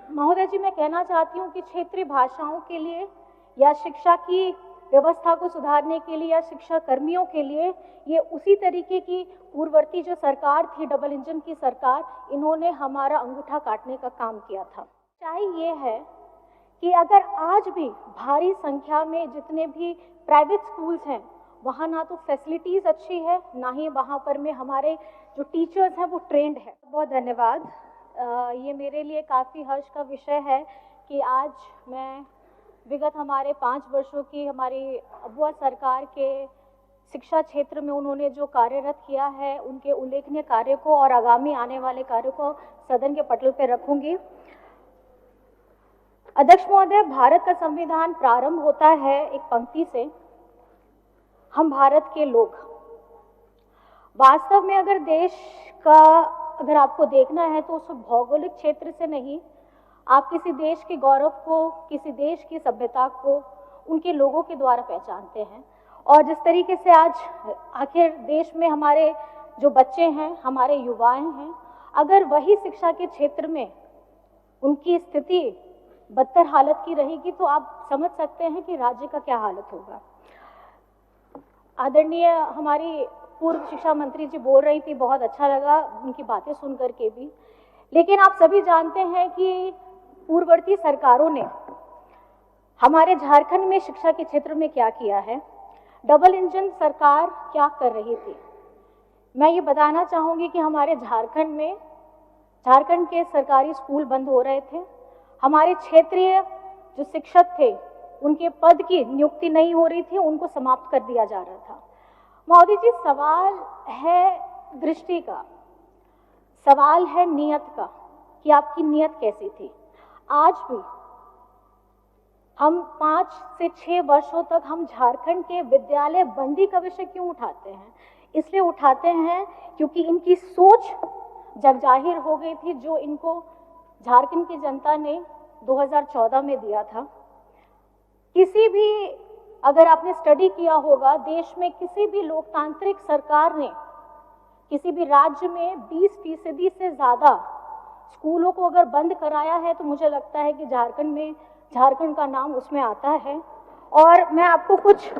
महोदय जी, मैं कहना चाहती हूँ कि क्षेत्रीय भाषाओं के लिए या शिक्षा की व्यवस्था को सुधारने के लिए या शिक्षा कर्मियों के लिए ये उसी तरीके की पूर्ववर्ती जो सरकार थी, डबल इंजन की सरकार, इन्होंने हमारा अंगूठा काटने का काम किया था। सच्चाई ये है कि अगर आज भी भारी संख्या में जितने भी प्राइवेट स्कूल्स हैं, वहाँ ना तो फैसिलिटीज़ अच्छी है, ना ही वहाँ पर में हमारे जो टीचर्स हैं वो ट्रेंड है। बहुत धन्यवाद। ये मेरे लिए काफ़ी हर्ष का विषय है कि आज मैं विगत हमारे 5 वर्षों की हमारी अबुआ सरकार के शिक्षा क्षेत्र में उन्होंने जो कार्यरत किया है, उनके उल्लेखनीय कार्य को और आगामी आने वाले कार्यों को सदन के पटल पर रखूंगी। अध्यक्ष महोदय, भारत का संविधान प्रारंभ होता है एक पंक्ति से, हम भारत के लोग। वास्तव में अगर देश का अगर आपको देखना है तो उस भौगोलिक क्षेत्र से नहीं, आप किसी देश के गौरव को, किसी देश की सभ्यता को उनके लोगों के द्वारा पहचानते हैं। और जिस तरीके से आज आखिर देश में हमारे जो बच्चे हैं, हमारे युवाएं हैं, अगर वही शिक्षा के क्षेत्र में उनकी स्थिति बदतर हालत की रहेगी तो आप समझ सकते हैं कि राज्य का क्या हालत होगा। आदरणीय हमारी पूर्व शिक्षा मंत्री जी बोल रही थी, बहुत अच्छा लगा उनकी बातें सुन करके भी। लेकिन आप सभी जानते हैं कि पूर्ववर्ती सरकारों ने हमारे झारखंड में शिक्षा के क्षेत्र में क्या किया है, डबल इंजन सरकार क्या कर रही थी। मैं ये बताना चाहूँगी कि हमारे झारखंड के सरकारी स्कूल बंद हो रहे थे, हमारे क्षेत्रीय जो शिक्षक थे उनके पद की नियुक्ति नहीं हो रही थी, उनको समाप्त कर दिया जा रहा था। महोदय जी, सवाल है दृष्टि का, सवाल है नियत का कि आपकी नियत कैसी थी। आज भी हम 5 से 6 वर्षों तक हम झारखंड के विद्यालय बंदी का विषय क्यों उठाते हैं? इसलिए उठाते हैं क्योंकि इनकी सोच जगजाहिर हो गई थी, जो इनको झारखंड की जनता ने 2014 में दिया था। किसी भी अगर आपने स्टडी किया होगा, देश में किसी भी लोकतांत्रिक सरकार ने किसी भी राज्य में 20% से ज़्यादा स्कूलों को अगर बंद कराया है तो मुझे लगता है कि झारखंड का नाम उसमें आता है। और मैं आपको कुछ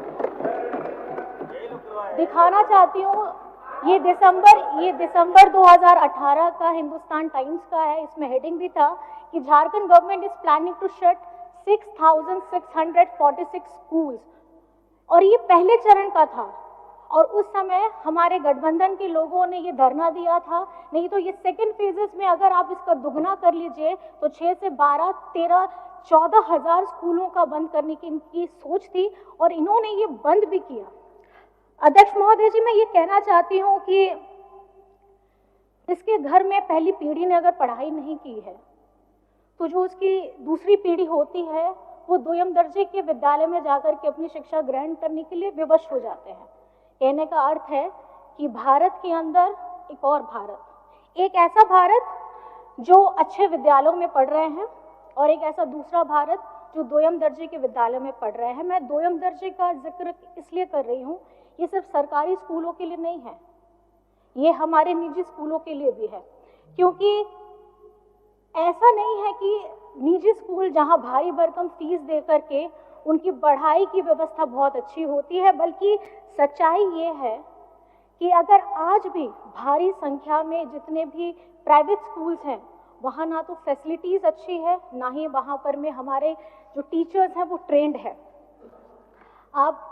दिखाना चाहती हूँ। ये दिसंबर 2018 का हिंदुस्तान टाइम्स का है। इसमें हेडिंग भी था कि Jharkhand government is planning to shut 6,646 schools, और ये पहले चरण का था। और उस समय हमारे गठबंधन के लोगों ने ये धरना दिया था। नहीं तो ये सेकेंड फेजेस में अगर आप इसका दुगना कर लीजिए तो 6 से 12, 13, 14 हजार स्कूलों का बंद करने की इनकी सोच थी, और इन्होंने ये बंद भी किया। अध्यक्ष महोदय जी, मैं ये कहना चाहती हूँ कि इसके घर में पहली पीढ़ी ने अगर पढ़ाई नहीं की है तो जो उसकी दूसरी पीढ़ी होती है वो द्वितीय दर्जे के विद्यालय में जाकर के अपनी शिक्षा ग्रहण करने के लिए विवश हो जाते हैं। कहने का अर्थ है कि भारत के अंदर एक और भारत, एक ऐसा भारत जो अच्छे विद्यालयों में पढ़ रहे हैं और एक ऐसा दूसरा भारत जो द्वितीय दर्जे के विद्यालय में पढ़ रहे हैं। मैं द्वितीय दर्जे का जिक्र इसलिए कर रही हूँ, ये सिर्फ सरकारी स्कूलों के लिए नहीं है, ये हमारे निजी स्कूलों के लिए भी है। क्योंकि ऐसा नहीं है कि निजी स्कूल जहां भारी भरकम फीस दे करके उनकी पढ़ाई की व्यवस्था बहुत अच्छी होती है, बल्कि सच्चाई ये है कि अगर आज भी भारी संख्या में जितने भी प्राइवेट स्कूल्स हैं, वहाँ ना तो फैसिलिटीज़ अच्छी है, ना ही वहाँ पर में हमारे जो टीचर्स हैं वो ट्रेंड है। आप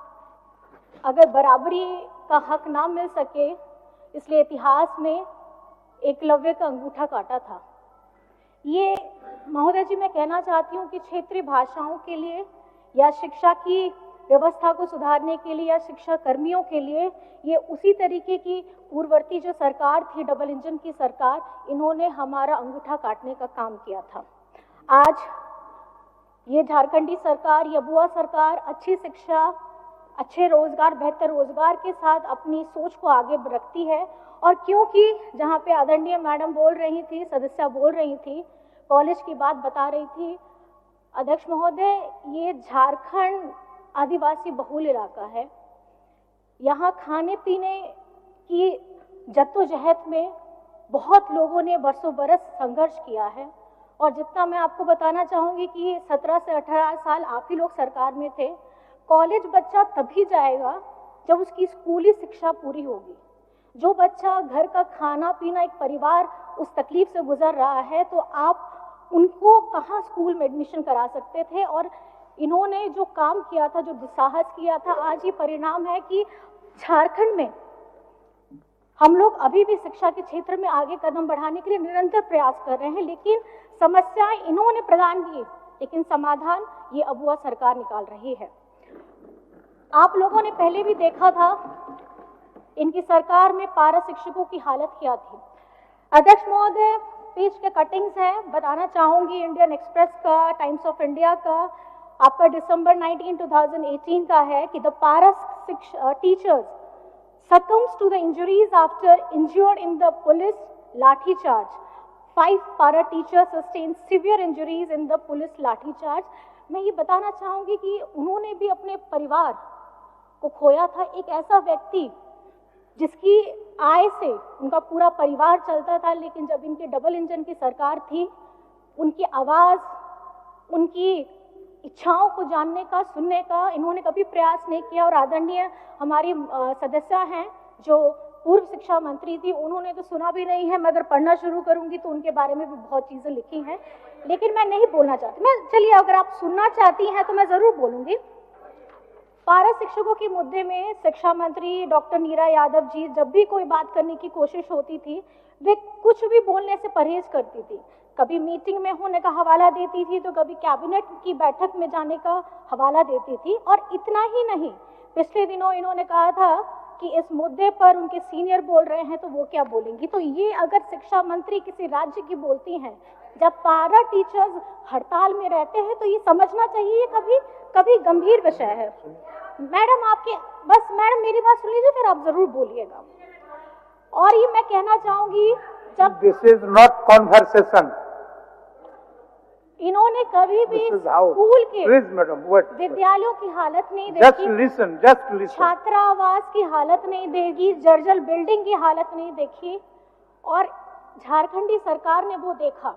अगर बराबरी का हक ना मिल सके, इसलिए इतिहास में एकलव्य का अंगूठा काटा था। ये महोदय जी, मैं कहना चाहती हूँ कि क्षेत्रीय भाषाओं के लिए या शिक्षा की व्यवस्था को सुधारने के लिए या शिक्षा कर्मियों के लिए ये उसी तरीके की पूर्ववर्ती जो सरकार थी, डबल इंजन की सरकार, इन्होंने हमारा अंगूठा काटने का काम किया था। आज ये झारखंडी सरकार, ये बुआ सरकार अच्छी शिक्षा, अच्छे रोजगार, बेहतर रोजगार के साथ अपनी सोच को आगे रखती है। और क्योंकि जहाँ पे आदरणीय मैडम बोल रही थी, सदस्या बोल रही थी, कॉलेज की बात बता रही थी, अध्यक्ष महोदय, ये झारखंड आदिवासी बहुल इलाका है। यहाँ खाने पीने की जद्दोजहद में बहुत लोगों ने बरसों बरस संघर्ष किया है। और जितना मैं आपको बताना चाहूँगी कि 17 से 18 साल आप ही लोग सरकार में थे। कॉलेज बच्चा तभी जाएगा जब उसकी स्कूली शिक्षा पूरी होगी। जो बच्चा घर का खाना पीना, एक परिवार उस तकलीफ से गुजर रहा है, तो आप उनको कहाँ स्कूल में एडमिशन करा सकते थे। और इन्होंने जो काम किया था, जो दुस्साहस किया था, आज ये परिणाम है कि झारखंड में हम लोग अभी भी शिक्षा के क्षेत्र में आगे कदम बढ़ाने के लिए निरंतर प्रयास कर रहे हैं, लेकिन समस्याएं इन्होंने प्रदान की, लेकिन समाधान ये अबुआ सरकार निकाल रही है। आप लोगों ने पहले भी देखा था इनकी सरकार में पारा शिक्षकों की हालत क्या थी। अध्यक्ष महोदय, पेज के कटिंग्स हैं, बताना चाहूंगी इंडियन एक्सप्रेस का, टाइम्स ऑफ इंडिया का, आपका दिसंबर 19, 2018 का है कि द पारा teachers succumbs to the injuries after injured in the police lathi charge. 5 para teachers sustained severe injuries in the police lathi charge. मैं ये बताना चाहूंगी कि उन्होंने भी अपने परिवार को खोया था। एक ऐसा व्यक्ति जिसकी आय से उनका पूरा परिवार चलता था, लेकिन जब इनके डबल इंजन की सरकार थी, उनकी आवाज, उनकी इच्छाओं को जानने का, सुनने का इन्होंने कभी प्रयास नहीं किया। और आदरणीय हमारी सदस्य हैं जो पूर्व शिक्षा मंत्री थी, उन्होंने तो सुना भी नहीं है। मैं अगर पढ़ना शुरू करूंगी तो उनके बारे में भी बहुत चीजें लिखी हैं, लेकिन मैं नहीं बोलना चाहती। मैं चलिए, अगर आप सुनना चाहती हैं तो मैं जरूर बोलूंगी। पारा शिक्षकों के मुद्दे में शिक्षा मंत्री डॉक्टर नीरा यादव जी जब भी कोई बात करने की कोशिश होती थी, वे कुछ भी बोलने से परहेज करती थी। कभी मीटिंग में होने का हवाला देती थी, तो कभी कैबिनेट की बैठक में जाने का हवाला देती थी। और इतना ही नहीं, पिछले दिनों इन्होंने कहा था कि इस मुद्दे पर उनके सीनियर बोल रहे हैं तो वो क्या बोलेंगी। तो ये अगर शिक्षा मंत्री किसी राज्य की बोलती हैं, जब पारा टीचर्स हड़ताल में रहते हैं, तो ये समझना चाहिए ये कभी गंभीर विषय है। मैडम मैडम मेरी बात सुन लीजिए, फिर आप जरूर बोलिएगा। और ये मैं कहना चाहूंगी, जब दिस इज नॉट कॉन्वर्सेशन, इन्होंने कभी भी स्कूल के विद्यालयों की हालत नहीं देखी, just listen. छात्रावास की हालत नहीं देखी, जर्जर बिल्डिंग की हालत नहीं देखी, और झारखंडी सरकार ने वो देखा।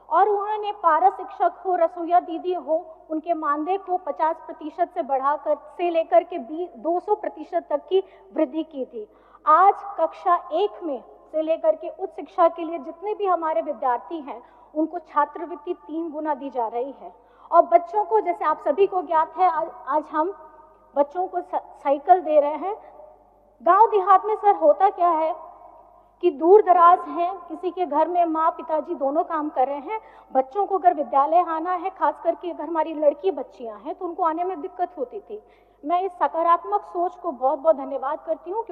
और उन्होंने पारा शिक्षक हो, रसोईया दीदी हो, उनके मानदेय को 50% से बढ़ाकर से लेकर के 200% तक की वृद्धि की थी। आज कक्षा 1 में से लेकर के उच्च शिक्षा के लिए जितने भी हमारे विद्यार्थी हैं, उनको छात्रवृत्ति 3 गुना दी जा रही है। और बच्चों को, जैसे आप सभी को ज्ञात है, आज हम बच्चों को साइकिल दे रहे हैं। गांव देहात में सर होता क्या है कि दूर दराज हैं, किसी के घर में माँ पिताजी दोनों काम कर रहे हैं, बच्चों को अगर विद्यालय आना है, खास करके अगर हमारी लड़की बच्चियां हैं, तो उनको आने में दिक्कत होती थी। मैं इस सकारात्मक सोच को बहुत बहुत धन्यवाद करती हूँ।